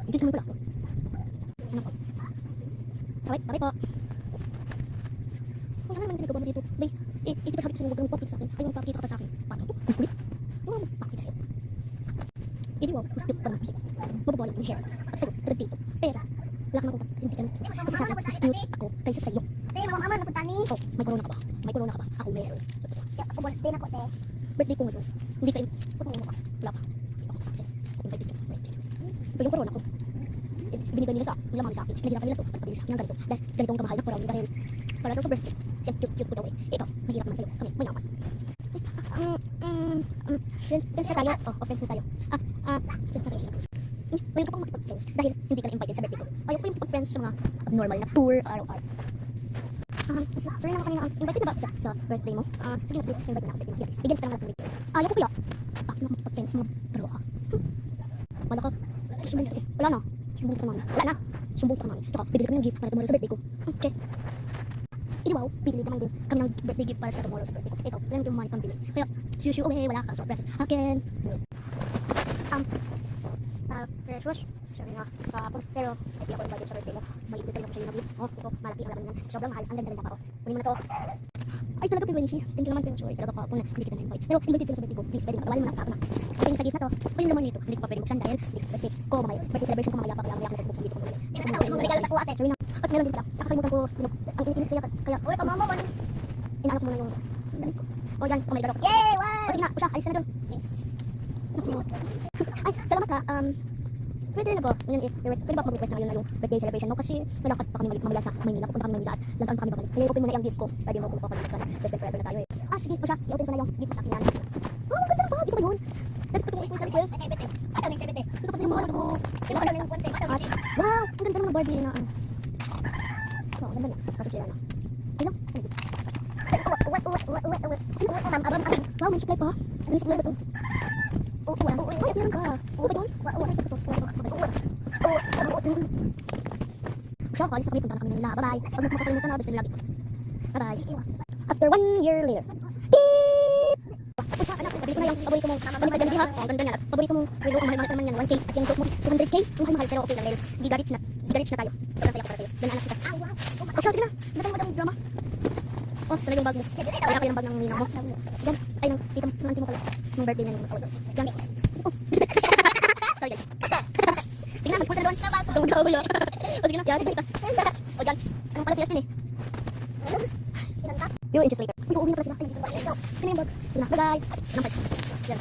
Hindi naman pala. Ano po? Sabay po. Ay, ano naman ginagawa mo dito? Bay, di ba sabi ko sa'yo, huwag kang magpapakita sa akin. Ay, magpapakita ka pa sa akin. Paano to? Ang kulit. Huwag mo magpapakita sa'yo. Hindi mo, gusto ko pa naman sa'yo. Mababawalan ko yung hair. At sa'yo, tulad dito. Pero, wala ka naman hindi ka naman. Kasi sa akin, mas cute ako kaysa sa'yo. Te, mama, napunta ni. Oh, may corona ka ba? May corona ka ba? Ako meron. Ako birthday na ko, te. Birthday ko ngayon. Hindi kayo. Ano mo ka? Wala pa. Hindi pa ako saksi. Invite dito. Birthday. Ito yung corona ko. Binigay nila nila mami sa akin. Pinaghirapan nila to. At pabili sa akin ng ganito. Dahil ganito ang kamahal na corona dahil para daw sa birthday. Siya cute ko daw eh. Ito, mahirap naman kayo. Kami, mayaman. Friends na tayo. Oh, friends na tayo. Friends na tayo sila. Ayaw ko pang makipag-friends dahil hindi ka na invited sa birthday ko. Ayaw ko yung pag-friends sa mga abnormal na tour araw-araw. Sorry naman kanina, invited na ba siya sa birthday mo? Sige na, invite na ako. Sige, bigyan kita ng birthday. Ayaw ko kaya. Bakit na makipag-friends sa mga dalawa? Wala ka. Sumbong ka. Wala na. Sumbong ka naman. Wala na. Sumbong ka naman. Tsaka, bibili kami ng gift para tomorrow sa birthday ko. Okay. Hindi wow, bibili naman din kami ng birthday gift para sa tomorrow sa birthday ko. Ikaw, wala nang money pambili. Kaya, shushu, wala ka. Surprise. Akin. Precious. Sabi nga, kahapon. Pero, hindi ako invited sa birthday mo. May ibigay ako sa'yo na gift. Oh, ito, malaki ang laman yan. Sobrang mahal. Ang ganda rin ako. Kunin mo na to. Ay, talaga Pinwensi. Thank you naman, pero sorry. Talaga kahapon na hindi kita na-invite. Pero, invited ka na sa birthday ko. Please, pwede na. Tawalin mo na. Tako na. Pwede sa gift na to. O yung laman nito. Hindi ko pa pwede buksan dahil birthday ko mamaya. Birthday celebration ko mamaya pa. Kaya umiyak na buksan dito ko mamaya. Tingnan mo, yung regalo sa kuha, te. Sabi na. At meron din pala. Nakakalimutan ko. Ang init kaya. Uy, pamama mo. Inaalok mo na yung damit ko. O yan, may dalok. Yay, O wow. sige na, usa, alis ka na doon. Yes. Ay, salamat ha. Pwede na ba? Pwede ba mag-request na ngayon na yung birthday celebration mo? Kasi malakad pa kami mamula sa Maynila. Pupunta kami Maynila at landaan pa kami babalik. Kaya i-open mo na yung gift ko. Pwede mo kung papalitan. Best friend forever na tayo eh. Sige, o siya, i-open ko na yung gift ko sa akin yan. Oh, maganda na ba? Dito ba yun? Dito pa itong request. Ano yung tebete? Dito pa yung mga ano. Ito ka yung kwente. Wow, ang ganda ng Barbie na ano. So, ang ganda niya. Kaso siya na. Ayun, ano dito? Wow, may supply pa. Ano yung supply ba ito? Uy, meron ka. Ito ba yun? Siya, kalis na kami. Punta na kami nila. Bye-bye. Pag makakalimutan na, best friend lagi. Bye-bye. After 1 year later. Beep! Pusa, anak, dito na yung paborito mong paborito ha? Oh, ganda niya. Paborito mong relo, ang mahal-mahal naman yan. 1K. At yung joke mo, 200K. Ang mahal-mahal, pero okay lang dahil giga-rich na. Giga-rich na tayo. Sobrang saya ko para sa'yo. Ganda anak kita. O siya, sige na. Ganda tayong madaming drama. Oh, tala yung bag mo. Kaya kayo ng bag ng ninang mo. Yan. Ay, ng auntie mo pala. Ng birthday na nung yan. Oh. Sorry guys. Sige na, mag-sport na doon. Tunggaw mo yan. O sige na, yari kita. O dyan. Anong pala sila eh? Few inches later. Uy, uuwi na pala sila. Ay, sige na yung bag. Sige na, bye guys. Anong bag? Yan.